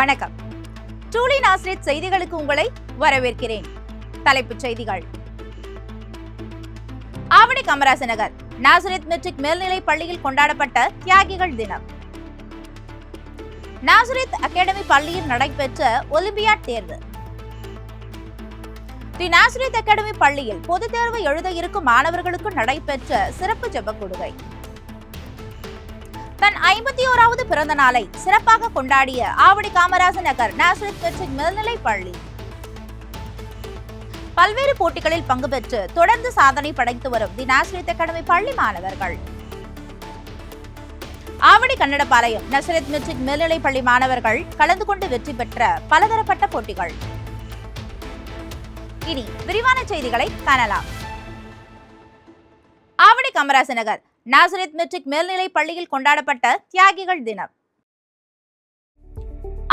வணக்கம். ட்ரூலி நாசரேத் செய்திகளுக்கு உங்களை வரவேற்கிறேன். தலைப்புச் செய்திகள். ஆவடி காமராசர் நகர் நாசரேத் மெட்ரிக் மேல்நிலைப் பள்ளியில் கொண்டாடப்பட்ட தியாகிகள் தினம். நாசரேத் அகாடமி பள்ளியில் நடைபெற்ற ஒலிம்பியாட் தேர்வு. தி நாசரேத் அகாடமி பள்ளியில் பொதுத் தேர்வு எழுத இருக்கும் மாணவர்களுக்கு நடைபெற்ற சிறப்பு ஜெப கொடுகை. தன் 51வது பிறந்த நாளை சிறப்பாக கொண்டாடிய ஆவடி காமராசர் நகர் நாசரேத் மெட்ரிக் மேல்நிலைப் பள்ளி. பல்வேறு போட்டிகளில் பங்கு பெற்று தொடர்ந்து சாதனை படைத்து வரும் தி நாசரேத் அகாடமி பள்ளி மாணவர்கள். ஆவடி கன்னடபாளையம் நாசரேத் மெட்ரிக் மேல்நிலைப் பள்ளி மாணவர்கள் கலந்து கொண்டு வெற்றி பெற்ற பலதரப்பட்ட போட்டிகள். இனி விரிவான செய்திகளை காணலாம். ஆவடி காமராசர் நகர் நாசரேத் மெட்ரிக் மேல்நிலைப் பள்ளியில் கொண்டாடப்பட்ட தியாகிகள் தினம்.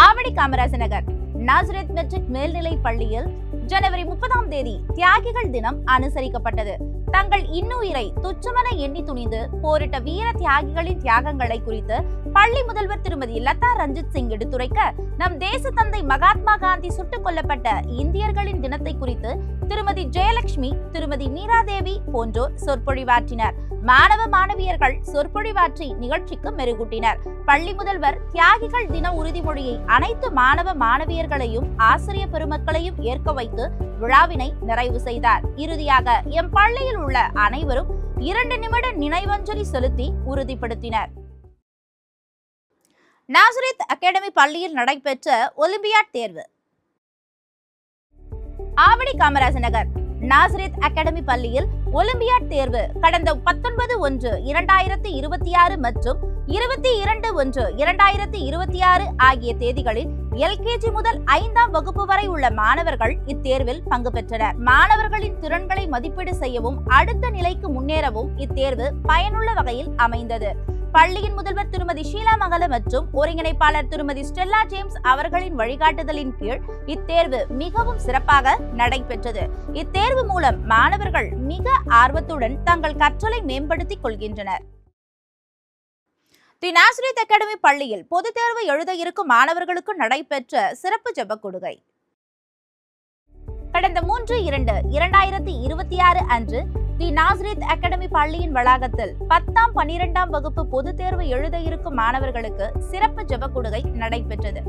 ஆவடி காமராசர் நகர் நாசரேத் மெட்ரிக் மேல்நிலைப் பள்ளியில் ஜனவரி 30ஆம் தேதி தியாகிகள் தினம் அனுசரிக்கப்பட்டது. தங்கள் இன்னுயிரை துச்சமென எண்ணி துணிந்து போரிட்ட வீர தியாகிகளின் தியாகங்களை குறித்து பள்ளி முதல்வர் திருமதி லதா ரஞ்சித் சிங் எடுத்துரைக்க, நம் தேச தந்தை மகாத்மா காந்தி சுட்டுக் கொல்லப்பட்ட இந்தியர்களின் தினத்தை குறித்து திருமதி ஜெயலட்சுமி, திருமதி மீராதேவி போன்றோர் சொற்பொழிவாற்றினர். மாணவ மாணவியர்கள் சொற்பொழிவாற்றி நிகழ்ச்சிக்கு மெருகூட்டினர். பள்ளி முதல்வர் தியாகிகள் தின உறுதிமொழியை அனைத்து மாணவ மாணவியர்களையும் ஆசிரியர் பெருமக்களையும் ஏற்க வைத்து விழாவினை நிறைவு செய்தார். இறுதியாக எம் பள்ளியில் உள்ள அனைவரும் 2 நிமிட நினைவஞ்சலி செலுத்தி உறுதிப்படுத்தினர். நாசரேத் அகாடமி பள்ளியில் நடைபெற்ற ஒலிம்பியாட் தேர்வு. ஆவடி காமராசர் நகர் நாசரேத் அகாடமி பள்ளியில் ஒலிம்பியாட் தேர்வு கடந்த 19/1/2026 மற்றும் 22/1/2026 ஆகிய தேதிகளில் LKG முதல் 5ஆம் வகுப்பு வரை உள்ள மாணவர்கள் இத்தேர்வில் பங்கு பெற்றனர். மாணவர்களின் திறன்களை மதிப்பீடு செய்யவும் அடுத்த நிலைக்கு முன்னேறவும் இத்தேர்வு பயனுள்ள வகையில் அமைந்தது. பள்ளியின் முதல்வர் திருமதி ஷீலா மங்கல மற்றும் ஒருங்கிணைப்பாளர் திருமதி ஸ்டெல்லா ஜேம்ஸ் அவர்களின் வழிகாட்டுதலின் கீழ் இத்தேர்வு மிகவும் சிறப்பாக நடைபெற்றது. இத்தேர்வு மூலம் மாணவர்கள் மிக ஆர்வத்துடன் தங்கள் கற்றலை மேம்படுத்திக் கொள்கின்றனர். தி நாசரேத் அகாடமி பள்ளியில் பொதுத் தேர்வு எழுத இருக்கும் மாணவர்களுக்கு நடைபெற்ற சிறப்பு ஜெப கொடுகை. கடந்த 3/2/2026 அன்று தி நாசரேத் அகாடமி பள்ளியின் வளாகத்தில் 10ஆம் 12ஆம் வகுப்பு பொதுத் தேர்வு எழுத இருக்கும் மாணவர்களுக்கு சிறப்பு ஜெப கொடுகை நடைபெற்றது.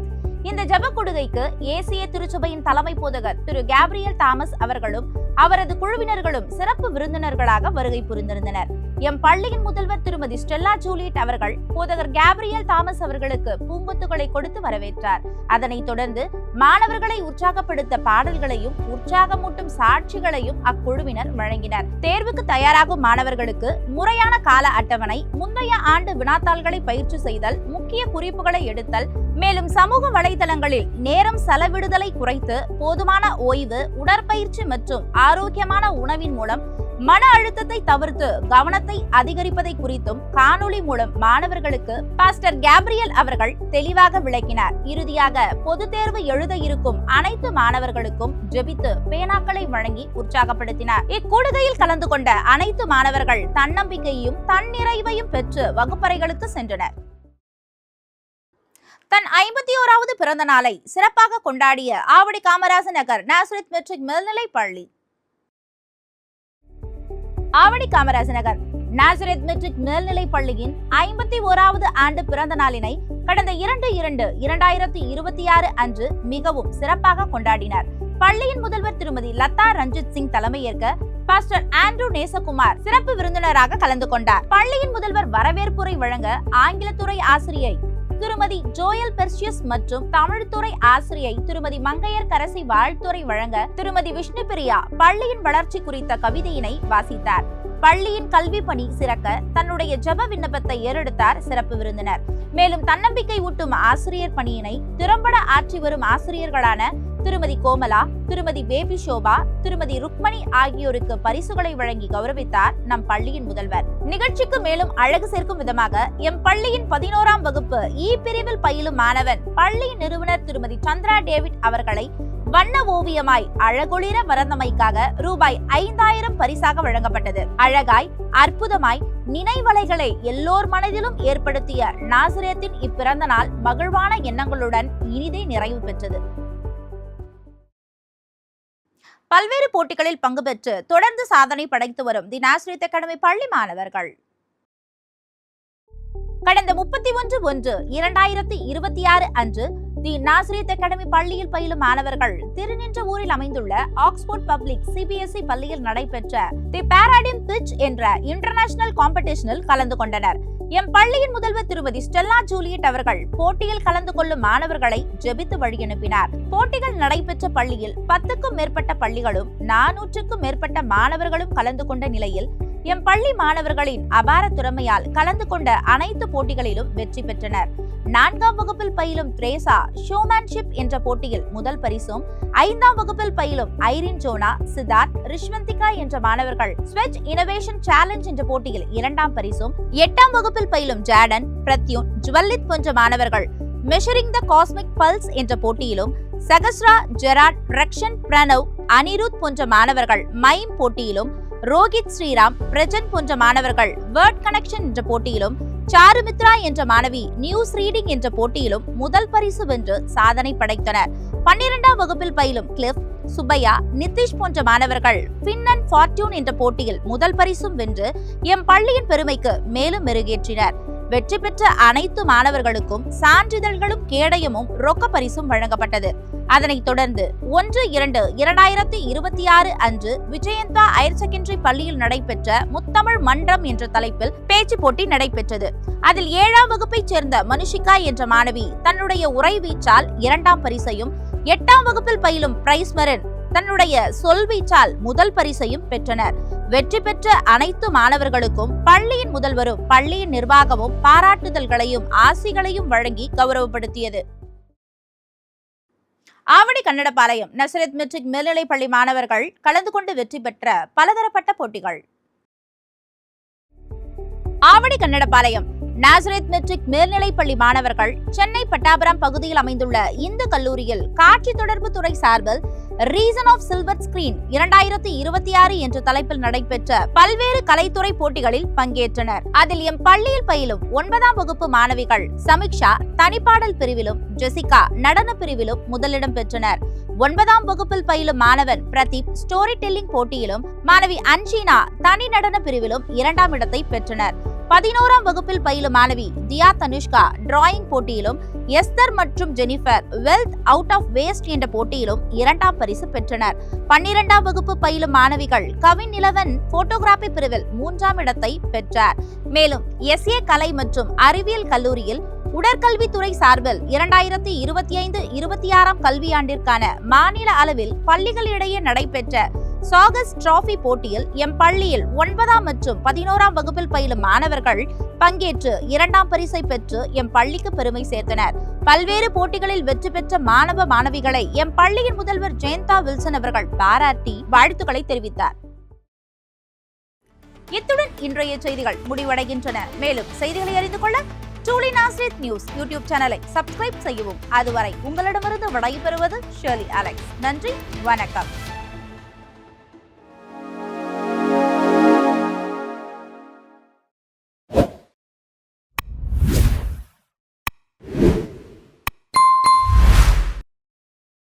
இந்த ஜெப கொடுகைக்கு ஏசிய திருச்சபையின் தலைமை போதகர் திரு கேப்ரியல் தாமஸ் அவர்களும் அவரது குழுவினர்களும் சிறப்பு விருந்தினர்களாக வருகை புரிந்திருந்தனர். எம் பள்ளியின் முதல்வர் திருமதி ஸ்டெல்லா ஜூலியட் அவர்கள் போதகர் கேப்ரியல் தாமஸ் அவர்களுக்கு பூங்கொத்துகளை கொடுத்து வரவேற்றார். அதனைத் தொடர்ந்து மாணவர்களை உற்சாகப்படுத்த பாடல்களையும் உற்சாகமூட்டும் சாட்சிகளையும் அக்குழுவினர் வழங்கினர். தேர்வுக்கு தயாராகும் மாணவர்களுக்கு முறையான கால அட்டவணை, முந்தைய ஆண்டு வினாத்தாள்களை பயிற்சி செய்தல், முக்கிய குறிப்புகளை எடுத்தல், மேலும் சமூக வலைதளங்களில் நேரம் செலவிடுதலை குறைத்து போதுமான ஓய்வு, உடற்பயிற்சி மற்றும் ஆரோக்கியமான உணவின் மூலம் மன அழுத்தத்தை தவிர்த்து கவனத்தை அதிகரிப்பதை குறித்தும் காணொளி மூலம் மாணவர்களுக்கு பாஸ்டர் கேப்ரியல் அவர்கள் தெளிவாக விளக்கினார். இறுதியாக பொதுத் தேர்வு எழுத இருக்கும் அனைத்து மாணவர்களுக்கும் ஜெபித்து பேனாக்களை வழங்கி உற்சாகப்படுத்தினார். இக்கூடுகையில் கலந்து கொண்ட அனைத்து மாணவர்கள் தன்னம்பிக்கையும் தன்னிறைவையும் பெற்று வகுப்பறைகளுக்கு சென்றனர். தன் 51வது பிறந்த நாளை சிறப்பாக கொண்டாடிய ஆவடி காமராசர் நகர் நாசரேத் மெட்ரிக் மேல்நிலைப் பள்ளி. ஆவடி காமராசர் நகர் நாசரேத் மெட்ரிக் மேல்நிலைப் பள்ளியின் 51வது ஆண்டு பிறந்த நாளினை கடந்த 2/2/2026 அன்று மிகவும் சிறப்பாக கொண்டாடினார். பள்ளியின் முதல்வர் திருமதி லதா ரஞ்சித் சிங் தலைமையேற்க பாஸ்டர் ஆண்ட்ரூ நேசகுமார் சிறப்பு விருந்தினராக கலந்து கொண்டார். பள்ளியின் முதல்வர் வரவேற்புரை வழங்க ஆங்கிலத்துறை ஆசிரியை திருமதி ஜோயல் பெர்சியஸ் மற்றும் தமிழ்துறை ஆசிரியை திருமதி மங்கையர் கரசி வாழ்த்துறை வழங்க திருமதி விஷ்ணு பிரியா பள்ளியின் வளர்ச்சி குறித்த கவிதையினை வாசித்தார். பள்ளியின் கல்வி பணி சிறக்க தன்னுடைய ஜெப விண்ணப்பத்தை ஏறெடுத்தார் சிறப்பு விருந்தினர். மேலும் தன்னம்பிக்கை ஊட்டும் ஆசிரியர் பணியினை திறம்பட ஆற்றி வரும் ஆசிரியர்களான திருமதி கோமலா, திருமதி பேபி ஷோபா, திருமதி ருக்மணி ஆகியோருக்கு பரிசுகளை வழங்கி கௌரவித்தார் நம் பள்ளியின் முதல்வர். நிகழ்ச்சிக்கு மேலும் அழகு சேர்க்கும் விதமாக எம் பள்ளியின் 11ஆம் வகுப்பு இ பிரிவில் பயிலும் மாணவன் பள்ளி நிறுவனர் திருமதி சந்திரா டேவிட் அவர்களை வண்ண ஓவியமாய் அழகொளிர மறந்தமைக்காக ரூபாய் 5000 பரிசாக வழங்கப்பட்டது. அழகாய் அற்புதமாய் நினைவலைகளை எல்லோர் மனதிலும் ஏற்படுத்திய நாசரேத்தின் இப்பிறந்த நாள் மகிழ்வான எண்ணங்களுடன் இனிதே நிறைவு பெற்றது. பல்வேறு போட்டிகளில் பங்கு பெற்று தொடர்ந்து சாதனை படைத்து வரும் தி நாசரேத் அகாடமி பள்ளி மாணவர்கள் கடந்த 31/1/2026 அன்று தி நாசரேத் அகாடமி பள்ளியில் பயிலும் மாணவர்கள் திருநின்ற ஊரில் அமைந்துள்ள ஆக்ஸ்போர்ட் பப்ளிக் CBSE பள்ளியில் நடைபெற்ற தி பாராடிம் பிட்ச் என்ற இன்டர்நேஷனல் காம்படிஷனில் கலந்து கொண்டனர். எம் பள்ளியின் முதல்வர் திருமதி ஸ்டெல்லா ஜூலியட் அவர்கள் போட்டியில் கலந்து கொள்ளும் மாணவர்களை ஜெபித்து வழியனுப்பினார். போட்டிகள் நடைபெற்ற பள்ளியில் 10க்கும் மேற்பட்ட பள்ளிகளும் 400க்கும் மேற்பட்ட மாணவர்களும் கலந்து கொண்ட நிலையில் எம் பள்ளி மாணவர்களின் அபார திறமையால் கலந்து கொண்ட அனைத்து போட்டிகளிலும் வெற்றி பெற்றனர். 4ஆம் வகுப்பில் பயிலும் திரேசா ஷோமேன்ஷிப் என்ற போட்டியில் முதல் பரிசும், 5ஆம் வகுப்பில் பயிலும் ஐரின் ஜோனா, சித்தார்த், ரிஷ்வந்திகா என்ற மாணவர்கள் ஸ்வெச் இனோவேஷன் சேலஞ்ச் என்ற போட்டியில் 2ஆம் பரிசும், 8ஆம் வகுப்பில் பயிலும் ஜாடன், பிரத்யூன், ஜுவல்லித் போன்ற மாணவர்கள் மெஷரிங் த காஸ்மிக் பல்ஸ் என்ற போட்டியிலும், சகஸ்ரா, ஜெராட், ரக்ஷன், பிரணவ், அனிருத் போன்ற மாணவர்கள் மைம் போட்டியிலும், ரோஹித், ஸ்ரீராம், பிரஜன் போன்ற மாணவர்கள் வேர்ட் கனெக்ஷன் என்ற போட்டியிலும், சாருமித்ரா என்ற மாணவி நியூஸ் ரீடிங் என்ற போட்டியிலும் முதல் பரிசு வென்று சாதனை படைத்தனர். 12ஆம் வகுப்பில் பயிலும் கிளிஃப், சுப்பையா, நிதிஷ் போன்ற மாணவர்கள் ஃபின் அண்ட் ஃபார்ச்சூன் என்ற போட்டியில் முதல் பரிசும் வென்று எம் பள்ளியின் பெருமைக்கு மேலும் மெருகேற்றினர். வெற்றி பெற்ற அனைத்து மாணவர்களுக்கும் சான்றிதழ்களும் கேடயமும் ரொக்க பரிசும் வழங்கப்பட்டது. அதனைத் தொடர்ந்து 1/2/2026 அன்று விஜயந்தா ஹையர் செகண்டரி பள்ளியில் நடைபெற்ற முத்தமிழ் மன்றம் என்ற தலைப்பில் பேச்சு போட்டி நடைபெற்றது. அதில் 7ஆம் வகுப்பைச் சேர்ந்த மனுஷிகா என்ற மாணவி தன்னுடைய உரை வீச்சால் 2ஆம் பரிசையும், 8ஆம் வகுப்பில் பயிலும் பிரைஸ்மரன் தன்னுடைய சொல்வீச்சால் முதல் பரிசையும் பெற்றனர். வெற்றி பெற்ற அனைத்து மாணவர்களுக்கும் பள்ளியின் முதல்வரும் பள்ளியின் நிர்வாகமும் பாராட்டுதல்களையும் ஆசிகளையும் வழங்கி கௌரவப்படுத்தியது. ஆவடி கன்னடபாளையம் நசரத் மெட்ரிக் மேல்நிலைப் பள்ளி மாணவர்கள் கலந்து கொண்டு வெற்றி பெற்ற பலதரப்பட்ட போட்டிகள். ஆவடி கன்னடபாளையம் நாசரேத் மெட்ரிக் மேல்நிலைப் பள்ளி மாணவர்கள் சென்னை பட்டாபுரம் பகுதியில் அமைந்துள்ள இந்து கல்லூரியில் காட்சி தொடர்பு துறை சார்பில் ரீசன் ஆஃப் சில்வர் ஸ்கிரீன் 2026 என்ற தலைப்பில் நடைபெற்ற பல்வேறு கலைத்துறை போட்டிகளில் பங்கேற்றனர். அதில் எம் பள்ளியில் பயிலும் 9ஆம் வகுப்பு மாணவிகள் சமிக்ஷா தனிப்பாடல் பிரிவிலும், ஜெசிகா நடன பிரிவிலும் முதலிடம் பெற்றனர். 9ஆம் வகுப்பில் பயிலும் மாணவன் பிரதீப் ஸ்டோரி டெல்லிங் போட்டியிலும், மாணவி அன்ஷீனா தனி நடன பிரிவிலும் 2ஆம் இடத்தை பெற்றனர். 11ஆம் வகுப்பில் பயிலும் மாணவி தியா தனுஷ்கா டிராயிங் போட்டியிலும், எஸ்தர் மற்றும் Jennifer wealth out of waste என்ற போட்டியிலும் 2ஆம் பரிசு பெற்றனர். 12ஆம் வகுப்பு பயிலும் மாணவிகள் கவின் இலவன் போட்டோகிராபி பிரிவில் 3ஆம் இடத்தை பெற்றார். மேலும் SA கலை மற்றும் அறிவியல் கல்லூரியில் உடற்கல்வித்துறை சார்பில் 2025-26 கல்வியாண்டிற்கான மாநில அளவில் பள்ளிகளிடையே நடைபெற்ற சாகஸ் டிராபி போட்டியில் எம் பள்ளியில் 9ஆம் மற்றும் 11ஆம் வகுப்பில் பயிலும் மாணவர்கள் பங்கேற்று 2ஆம் பரிசை பெற்று எம் பள்ளிக்கு பெருமை சேர்த்தனர். பல்வேறு போட்டிகளில் வெற்றி பெற்ற மாணவ மாணவிகளை எம் பள்ளியின் முதல்வர் ஜெயந்தா வில்சன் அவர்கள் பாராட்டி வாழ்த்துக்களை தெரிவித்தார். இத்துடன் இன்றைய செய்திகள் முடிவடைகின்றன. மேலும் செய்திகளை அறிந்து கொள்ள ட்ரூலி நாசரேத் நியூஸ் யூடியூப் சேனலை சப்ஸ்கிரைப் செய்யவும். அதுவரை உங்களிடமிருந்து விடைபெறுவது ஷெர்லி அலெக்ஸ். நன்றி, வணக்கம்.